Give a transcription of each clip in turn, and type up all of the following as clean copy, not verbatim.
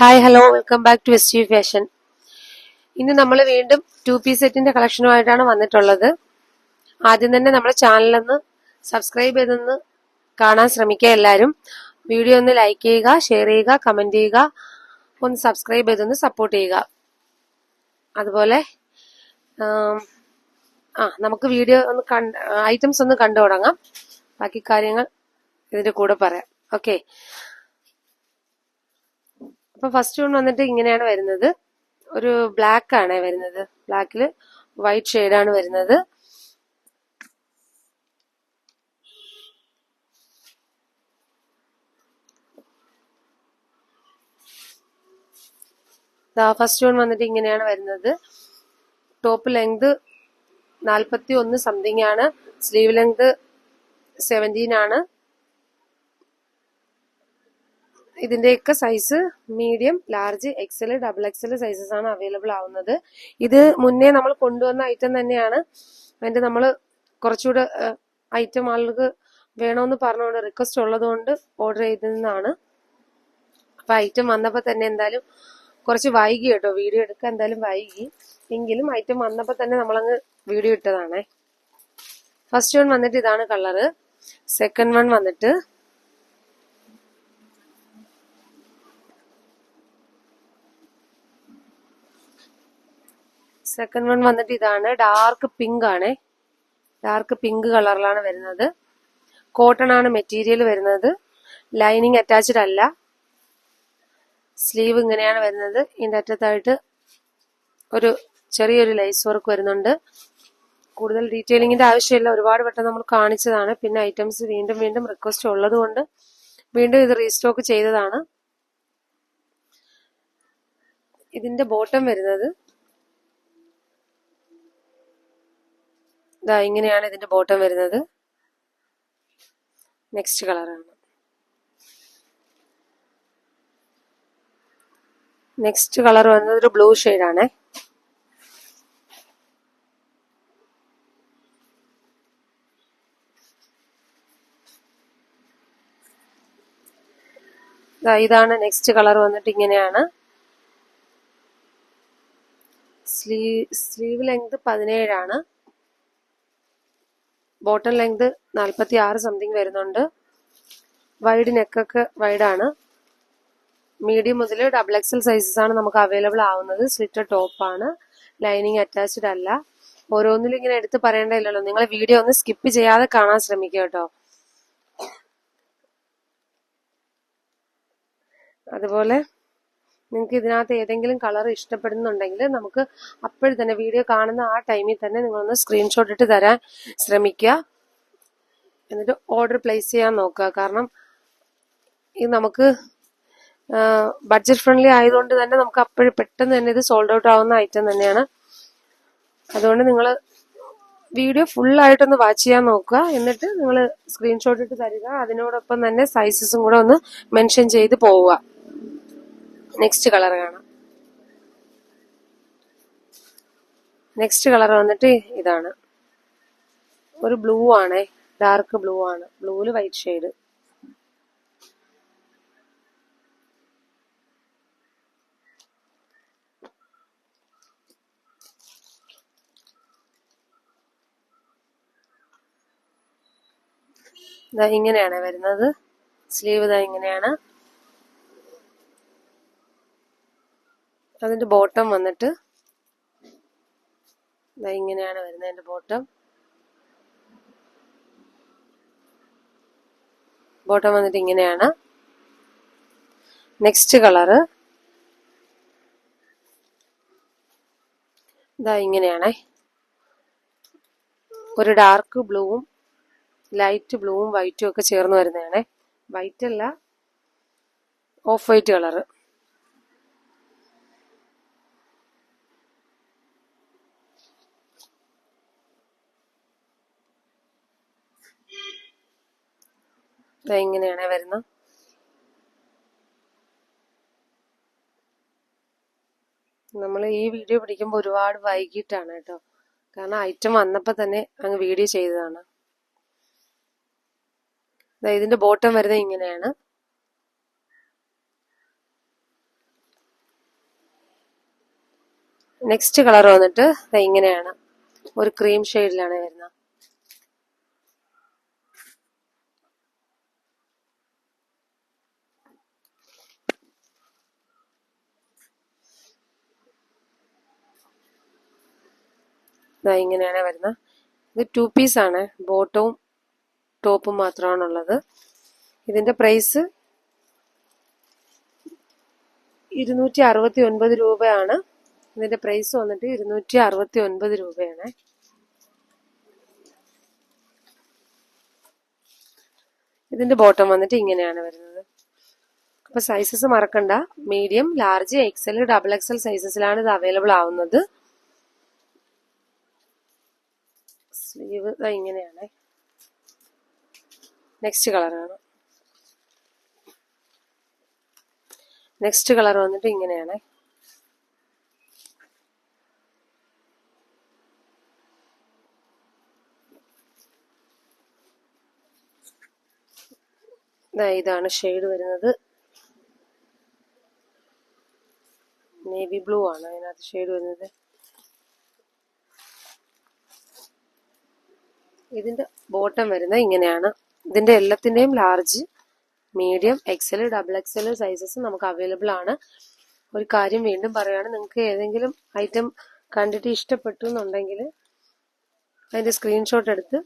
Hi hello welcome back to S T fashion. ഇന്ന് നമ്മൾ വീണ്ടും 2 പീസ് സെറ്റിന്റെ കളക്ഷനുമായിട്ടാണ് വന്നിട്ടുള്ളത്. ആദ്യം തന്നെ നമ്മുടെ ചാനലൊന്ന് സബ്സ്ക്രൈബ് ചെയ്തൊന്ന് കാണാൻ ശ്രമിക്കുക. എല്ലാവരും വീഡിയോ ഒന്ന് ലൈക്ക് ചെയ്യുക, ഷെയർ ചെയ്യുക, കമന്റ് ചെയ്യുക, ഒന്ന് സബ്സ്ക്രൈബ് ചെയ്തൊന്ന് സപ്പോർട്ട് ചെയ്യുക. അതുപോലെ നമുക്ക് വീഡിയോ ഒന്ന് ഐറ്റംസ് ഒന്ന് കണ്ടു തുടങ്ങാം. ബാക്കി കാര്യങ്ങൾ ഇതിന്റെ കൂടെ പറയാം. ഓക്കെ, അപ്പൊ ഫസ്റ്റ് വൺ വന്നിട്ട് ഇങ്ങനെയാണ് വരുന്നത്. ഒരു ബ്ലാക്ക് ആണ് വരുന്നത്. ബ്ലാക്കില് വൈറ്റ് ഷെയ്ഡാണ് വരുന്നത്. ഫസ്റ്റ് വൺ വന്നിട്ട് ഇങ്ങനെയാണ് വരുന്നത്. ടോപ്പ് ലെങ്ത് 41 സംതിങ് ആണ്. സ്ലീവ് ലെങ്ത് 17 ആണ്. ഇതിന്റെയൊക്കെ size medium, large, XL, double XL sizes ആണ് അവൈലബിൾ ആവുന്നത്. ഇത് മുന്നേ നമ്മൾ കൊണ്ടുവന്ന ഐറ്റം തന്നെയാണ്. അതിന്റെ നമ്മൾ കുറച്ചുകൂടെ ഐറ്റം ആളുകൾക്ക് വേണമെന്ന് പറഞ്ഞുകൊണ്ട് റിക്വസ്റ്റ് ഉള്ളത് കൊണ്ട് ഓർഡർ ചെയ്തതാണ്. അപ്പൊ ഐറ്റം വന്നപ്പോ തന്നെ എന്തായാലും കുറച്ച് വൈകി കേട്ടോ, വീഡിയോ എടുക്കാൻ എന്തായാലും വൈകി. എങ്കിലും ഐറ്റം വന്നപ്പോ തന്നെ നമ്മളങ്ങ് വീഡിയോ ഇട്ടതാണേ. ഫസ്റ്റ് വൺ വന്നിട്ട് ഇതാണ് കളറ്. സെക്കൻഡ് വൺ വന്നിട്ട് ഇതാണ്. ഡാർക്ക് പിങ്ക് ആണ്. ഡാർക്ക് പിങ്ക് കളറിലാണ് വരുന്നത്. കോട്ടൺ ആണ് മെറ്റീരിയൽ വരുന്നത്. ലൈനിങ് അറ്റാച്ച്ഡ് അല്ല. സ്ലീവ് ഇങ്ങനെയാണ് വരുന്നത്. ഇതിന്റെ അറ്റത്തായിട്ട് ഒരു ചെറിയൊരു ലൈസ് വർക്ക് വരുന്നുണ്ട്. കൂടുതൽ ഡീറ്റെയിലിങ്ങിന്റെ ആവശ്യമില്ല, ഒരുപാട് വട്ടം നമ്മൾ കാണിച്ചതാണ്. പിന്നെ ഐറ്റംസ് വീണ്ടും വീണ്ടും റിക്വസ്റ്റ് ഉള്ളത് കൊണ്ട് വീണ്ടും ഇത് റീസ്റ്റോക്ക് ചെയ്തതാണ്. ഇതിന്റെ ബോട്ടം വരുന്നത് ഇങ്ങനെയാണ്. ഇതിന്റെ ബോട്ടം വരുന്നത് നെക്സ്റ്റ് കളറാണ്. നെക്സ്റ്റ് കളർ വരുന്നത് ഒരു ബ്ലൂ ഷെയ്ഡാണ്. ഇതാണ് നെക്സ്റ്റ് കളർ വന്നിട്ട് ഇങ്ങനെയാണ്. സ്ലീവ് ലെങ്ത് 17 ആണ്. ബോട്ടം ലെങ്ത് 46 സംതിങ് വരുന്നുണ്ട്. വൈഡ് നെക്കൊക്കെ വൈഡാണ്. മീഡിയം മുതൽ ഡബിൾ എക്സൽ സൈസസ് ആണ് നമുക്ക് അവൈലബിൾ ആവുന്നത്. സ്ലിറ്റഡ് ടോപ്പാണ്. ലൈനിങ് അറ്റാച്ച്ഡ് അല്ല. ഓരോന്നിലും ഇങ്ങനെ എടുത്ത് പറയേണ്ടതില്ലല്ലോ. നിങ്ങൾ വീഡിയോ ഒന്ന് സ്കിപ്പ് ചെയ്യാതെ കാണാൻ ശ്രമിക്കുക കേട്ടോ. അതുപോലെ നിങ്ങൾക്ക് ഇതിനകത്ത് ഏതെങ്കിലും കളർ ഇഷ്ടപ്പെടുന്നുണ്ടെങ്കിൽ നമുക്ക് അപ്പോഴും തന്നെ വീഡിയോ കാണുന്ന ആ ടൈമിൽ തന്നെ നിങ്ങളൊന്ന് സ്ക്രീൻഷോട്ട് ഇട്ട് തരാൻ ശ്രമിക്കുക. എന്നിട്ട് ഓർഡർ പ്ലേസ് ചെയ്യാൻ നോക്കുക. കാരണം ഇത് നമുക്ക് ബഡ്ജറ്റ് ഫ്രണ്ട്ലി ആയതുകൊണ്ട് തന്നെ നമുക്ക് അപ്പോഴും പെട്ടെന്ന് തന്നെ ഇത് സോൾഡ് ഔട്ട് ആവുന്ന ഐറ്റം തന്നെയാണ്. അതുകൊണ്ട് നിങ്ങൾ വീഡിയോ ഫുള്ളായിട്ടൊന്ന് വാച്ച് ചെയ്യാൻ നോക്കുക. എന്നിട്ട് നിങ്ങൾ സ്ക്രീൻഷോട്ട് ഇട്ട് തരിക. അതിനോടൊപ്പം തന്നെ സൈസസും കൂടെ ഒന്ന് മെൻഷൻ ചെയ്ത് പോവുക. നെക്സ്റ്റ് കളർ കാണാം. നെക്സ്റ്റ് കളർ വന്നിട്ട് ഇതാണ്. ഒരു ബ്ലൂ ആണ്. ഡാർക്ക് ബ്ലൂ ആണ്. ബ്ലൂവില് വൈറ്റ് ഷെയ്ഡ്. ഇങ്ങനെയാണ് വരുന്നത്. സ്ലീവ് ഇങ്ങനെയാണ്. അതിന്റെ ബോട്ടം വന്നിട്ട് ഇങ്ങനെയാണ് വരുന്നത്. അതിന്റെ ബോട്ടം വന്നിട്ട് ഇങ്ങനെയാണ്. നെക്സ്റ്റ് കളറ് ഇങ്ങനെയാണ്. ഒരു ഡാർക്ക് ബ്ലൂവും ലൈറ്റ് ബ്ലൂവും വൈറ്റും ഒക്കെ ചേർന്ന് വരുന്നതാണ്. വൈറ്റ് അല്ല, ഓഫ് വൈറ്റ് കളറ്. ഇങ്ങനെയാണ് വരുന്നത്. നമ്മൾ ഈ വീഡിയോ പിടിക്കുമ്പോൾ ഒരുപാട് വൈകിട്ടാണ് കേട്ടോ. കാരണം ഐറ്റം വന്നപ്പോൾ തന്നെ അങ്ങ് വീഡിയോ ചെയ്തതാണ്. ഇതിന്റെ ബോട്ടം വരുന്നത് ഇങ്ങനെയാണ്. നെക്സ്റ്റ് കളർ വന്നിട്ട് ഇങ്ങനെയാണ്, ഒരു ക്രീം ഷെയ്ഡിലാണ് വരുന്നത്. ഇങ്ങനെയാണ് വരുന്നത്. ഇത് 2 പീസ് ആണ്, ബോട്ടവും ടോപ്പും മാത്രമാണുള്ളത്. ഇതിന്റെ പ്രൈസ് 269 രൂപയാണ്. ഇതിന്റെ പ്രൈസ് വന്നിട്ട് 269 രൂപയാണ്. ഇതിന്റെ ബോട്ടം വന്നിട്ട് ഇങ്ങനെയാണ് വരുന്നത്. അപ്പൊ സൈസസ് മറക്കണ്ട, medium, large, XL, double XL സൈസസിലാണ് ഇത് അവൈലബിൾ ആവുന്നത്. സ്ലീവ് ഇങ്ങനെയാണ്. നെക്സ്റ്റ് കളറാണ്. നെക്സ്റ്റ് കളർ വന്നിട്ട് ഇങ്ങനെയാണ്. ഇതാണ് ഷെയ്ഡ് വരുന്നത്. നേവി ബ്ലൂ ആണ് അതിനകത്ത് ഷെയ്ഡ് വരുന്നത്. ഇതിന്റെ ബോട്ടം വരുന്നത് ഇങ്ങനെയാണ്. ഇതിന്റെ എല്ലാത്തിന്റെയും large, medium, XL, double XL sizes നമുക്ക് അവൈലബിൾ ആണ്. ഒരു കാര്യം വീണ്ടും പറയുകയാണ്, നിങ്ങൾക്ക് ഏതെങ്കിലും ഐറ്റം കണ്ടിട്ട് ഇഷ്ടപ്പെട്ടു എന്നുണ്ടെങ്കിൽ അതിന്റെ സ്ക്രീൻഷോട്ട് എടുത്ത്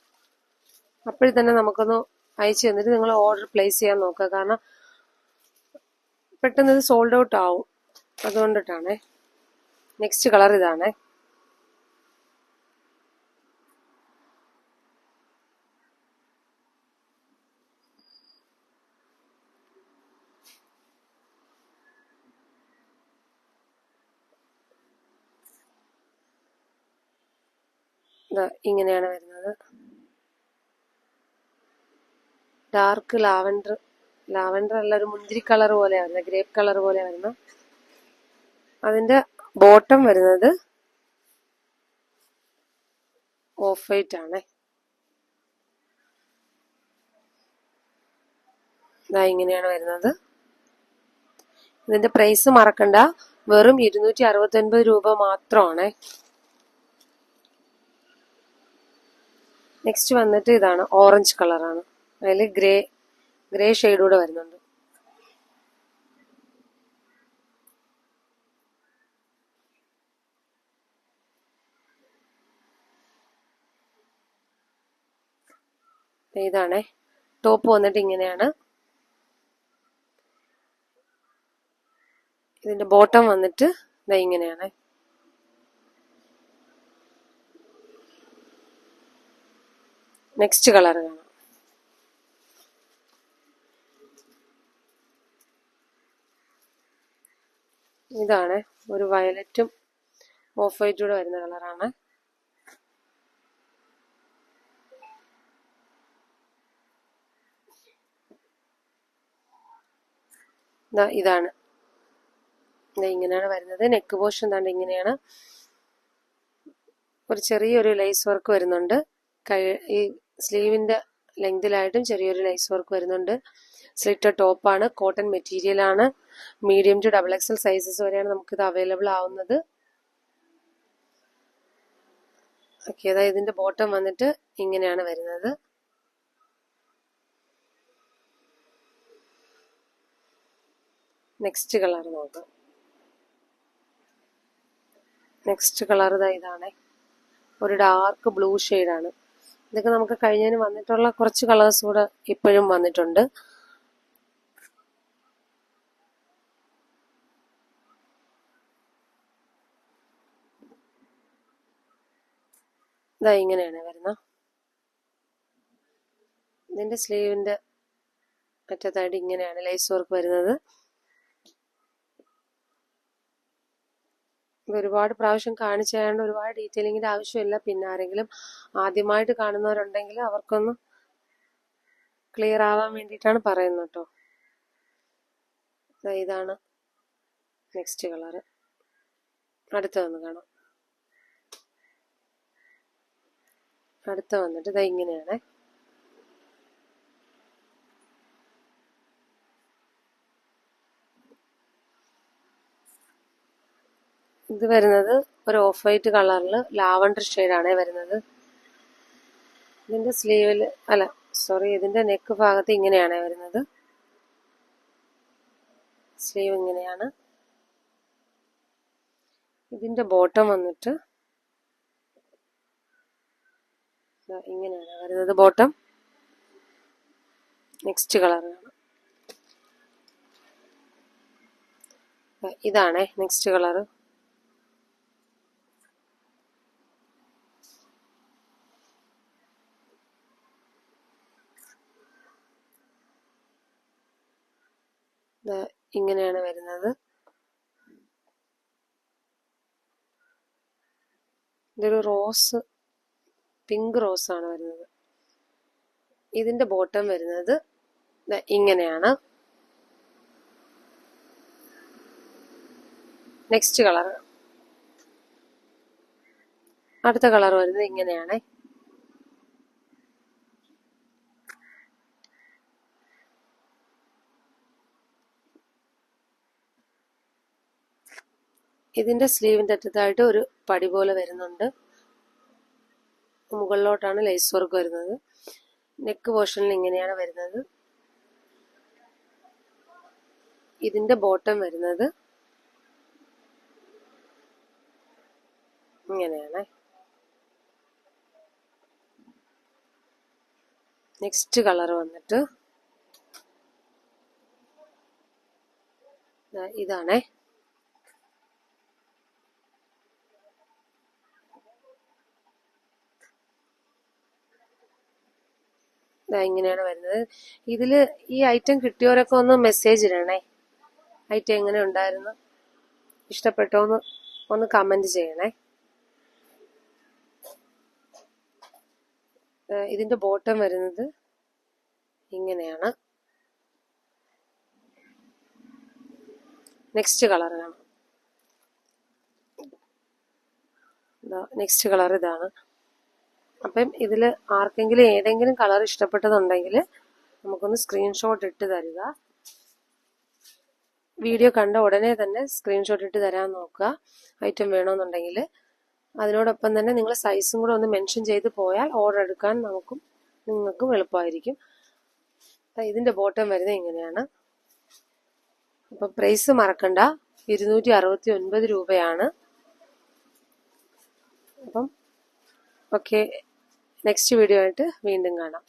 അപ്പോഴും തന്നെ നമുക്കൊന്ന് അയച്ചു തന്നിട്ട് നിങ്ങൾ ഓർഡർ പ്ലേസ് ചെയ്യാൻ നോക്കുക. കാരണം പെട്ടെന്ന് ഇത് സോൾഡ് ഔട്ട് ആവും, അതുകൊണ്ടിട്ടാണേ. Next colour ഇതാണേ. ഇങ്ങനെയാണ് വരുന്നത്. ഡാർക്ക് ലാവൻഡർ, ലാവൻഡർ അല്ല, ഒരു മുന്തിരി കളർ പോലെ വരുന്നത്, ഗ്രേപ്പ് കളർ പോലെ വരുന്ന. അതിന്റെ ബോട്ടം വരുന്നത് ഓഫ് വൈറ്റ് ആണ്. ഇങ്ങനെയാണ് വരുന്നത്. ഇതിന്റെ പ്രൈസ് മറക്കണ്ട, വെറും 269 രൂപ മാത്രമാണ്. നെക്സ്റ്റ് വന്നിട്ട് ഇതാണ്, ഓറഞ്ച് കളറാണ്. അതിൽ ഗ്രേ ഷെയ്ഡ് കൂടെ വരുന്നുണ്ട്. ഇതാണേ. ടോപ്പ് വന്നിട്ട് ഇങ്ങനെയാണ്. ഇതിന്റെ ബോട്ടം വന്നിട്ട് ഇങ്ങനെയാണ്. നെക്സ്റ്റ് കളർ കാണാം. ഇതാണ്, ഒരു വയലറ്റും ഓഫ് വൈറ്റും കൂടെ വരുന്ന കളറാണ്. ഇതാണ്, ഇങ്ങനെയാണ് വരുന്നത്. നെക്ക് പോർഷൻ താണ്ട് ഇങ്ങനെയാണ്. ഒരു ചെറിയൊരു ലൈസ് വർക്ക് വരുന്നുണ്ട്. ഈ സ്ലീവിന്റെ ലെങ്തിലായിട്ടും ചെറിയൊരു ലൈസ് വർക്ക് വരുന്നുണ്ട്. സ്ലിറ്റർ ടോപ്പാണ്, കോട്ടൺ മെറ്റീരിയൽ ആണ്. Medium to double XL sizes വരെയാണ് നമുക്കിത് അവൈലബിൾ ആവുന്നത്. ഓക്കെ, അതായത് ഇതിന്റെ ബോട്ടം വന്നിട്ട് ഇങ്ങനെയാണ് വരുന്നത്. നെക്സ്റ്റ് കളർ നോക്കാം. നെക്സ്റ്റ് കളർ ഇതാണ്, ഒരു ഡാർക്ക് ബ്ലൂ ഷെയ്ഡാണ്. ഇതൊക്കെ നമുക്ക് കഴിഞ്ഞതിന് വന്നിട്ടുള്ള കുറച്ച് കളേഴ്സ് കൂടെ ഇപ്പോഴും വന്നിട്ടുണ്ട്. ഇങ്ങനെയാണ് വരുന്നത്. ഇതിന്റെ സ്ലീവിന്റെ അറ്റത്തായിട്ട് ഇങ്ങനെയാണ് ലേസ് വർക്ക് വരുന്നത്. ഒരുപാട് പ്രാവശ്യം കാണിച്ചായതുകൊണ്ട് ഒരുപാട് ഡീറ്റെയിലിങ്ങിന്റെ ആവശ്യമില്ല. പിന്നെ ആരെങ്കിലും ആദ്യമായിട്ട് കാണുന്നവരുണ്ടെങ്കിൽ അവർക്കൊന്ന് ക്ലിയർ ആവാൻ വേണ്ടിയിട്ടാണ് പറയുന്നത് കേട്ടോ. ഇതാണ് നെക്സ്റ്റ് കളർ. അടുത്തതൊന്ന് കാണാം. അടുത്ത വന്നിട്ട് ഇങ്ങനെയാണ്. ഇത് വരുന്നത് ഒരു ഓഫ് വൈറ്റ് കളറിൽ ലാവണ്ടർ ഷെയ്ഡാണ് വരുന്നത്. ഇതിന്റെ സ്ലീവിൽ ഇതിന്റെ നെക്ക് ഭാഗത്ത് ഇങ്ങനെയാണ് വരുന്നത്. സ്ലീവ് ഇങ്ങനെയാണ്. ഇതിന്റെ ബോട്ടം വന്നിട്ട് ഇങ്ങനെയാണ് വരുന്നത്. ബോട്ടം നെക്സ്റ്റ് കളറാണ്. ഇതാണ് നെക്സ്റ്റ് കളർ. ഇങ്ങനെയാണ് വരുന്നത്. ഇതൊരു റോസ്, പിങ്ക് റോസ് ആണ് വരുന്നത്. ഇതിന്റെ ബോട്ടം വരുന്നത് ഇങ്ങനെയാണ്. നെക്സ്റ്റ് കളർ, അടുത്ത കളർ വരുന്നത് ഇങ്ങനെയാണ്. ഇതിന്റെ സ്ലീവിന്റെ അറ്റത്തായിട്ട് ഒരു പടി പോലെ വരുന്നുണ്ട്. മുകളിലോട്ടാണ് ലേസ് വർക്ക് വരുന്നത്. നെക്ക് പോർഷനിൽ ഇങ്ങനെയാണ് വരുന്നത്. ഇതിന്റെ ബോട്ടം വരുന്നത് ഇങ്ങനെയാണ്. നെക്സ്റ്റ് കളർ വന്നിട്ട് ഇതാണേ. ഇങ്ങനെയാണ് വരുന്നത്. ഇതില് ഈ ഐറ്റം കിട്ടിയവരൊക്കെ ഒന്ന് മെസ്സേജ് ഇടണേ. ഐറ്റം എങ്ങനെ ഉണ്ടായിരുന്നു, ഇഷ്ടപ്പെട്ടോന്ന് ഒന്ന് കമന്റ് ചെയ്യണേ. ഇതിന്റെ ബോട്ടം വരുന്നത് ഇങ്ങനെയാണ്. നെക്സ്റ്റ് കളർ കാണാം. നെക്സ്റ്റ് കളർ ഇതാണ്. അപ്പം ഇതിൽ ആർക്കെങ്കിലും ഏതെങ്കിലും കളർ ഇഷ്ടപ്പെട്ടതുണ്ടെങ്കിൽ നമുക്കൊന്ന് സ്ക്രീൻഷോട്ട് ഇട്ട് തരിക. വീഡിയോ കണ്ട ഉടനെ തന്നെ സ്ക്രീൻഷോട്ട് ഇട്ട് തരാൻ നോക്കുക ഐറ്റം വേണമെന്നുണ്ടെങ്കിൽ. അതിനോടൊപ്പം തന്നെ നിങ്ങൾ സൈസും കൂടെ ഒന്ന് മെൻഷൻ ചെയ്ത് പോയാൽ ഓർഡർ എടുക്കാൻ നിങ്ങൾക്കും എളുപ്പമായിരിക്കും. ഇതിന്റെ ബോട്ടം വരുന്നത് ഇങ്ങനെയാണ്. അപ്പം പ്രൈസ് മറക്കണ്ട, 269 രൂപയാണ്. അപ്പം ഓക്കെ, നെക്സ്റ്റ് വീഡിയോ ആയിട്ട് വീണ്ടും കാണാം.